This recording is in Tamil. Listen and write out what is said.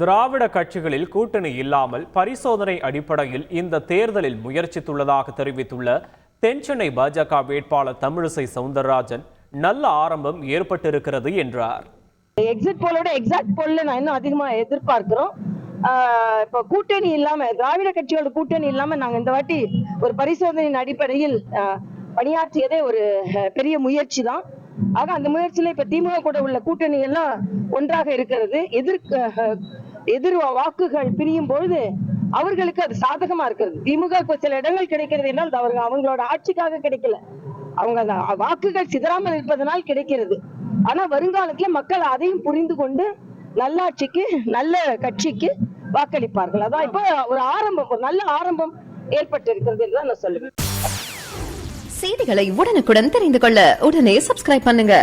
திராவிட கட்சிகளில் கூட்டணி இல்லாமல் பரிசோதனை அடிப்படையில் இந்த தேர்தலில் முயற்சித்துள்ளதாக தெரிவித்துள்ள தென்சென்னை பாஜக வேட்பாளர் தமிழிசை சவுந்தரராஜன் நல்ல ஆரம்பம் ஏற்பட்டிருக்கிறது என்றார். எக்ஸிட் போலோட எக்ஸாக்ட் போல்ல நான் இன்னும் அதிகமா எதிர்பார்க்கிறோம். இப்ப கூட்டணி இல்லாம திராவிட கட்சியோட கூட்டணி இல்லாம நாங்க இந்த வாட்டி ஒரு பரிசோதனையின் அடிப்படையில் பணியாற்றியதே ஒரு பெரிய முயற்சி தான். ஆக அந்த முயற்சியில இப்ப திமுக கூட உள்ள கூட்டணி எல்லாம் ஒன்றாக இருக்கிறது. எதிர் வாக்குகள் பிரியும் பொழுது அவர்களுக்கு அது சாதகமா இருக்கிறது. திமுக சில இடங்கள் கிடைக்கிறது என்றால் அவங்களோட ஆட்சிக்காக கிடைக்கல, அவங்க வாக்குகள் சிதறாமல் இருப்பதனால் கிடைக்கிறது. ஆனா வருங்காலத்துல மக்கள் அதையும் புரிந்து கொண்டு நல்லாட்சிக்கு நல்ல கட்சிக்கு வாக்களிப்பார்கள். அதான் இப்ப ஒரு ஆரம்பம், ஒரு நல்ல ஆரம்பம் ஏற்பட்டு இருக்கிறது என்றுதான் நான் சொல்லுவேன். செய்திகளை உடனுக்குடன் தெரிந்து கொள்ள உடனே சப்ஸ்கிரைப் பண்ணுங்க.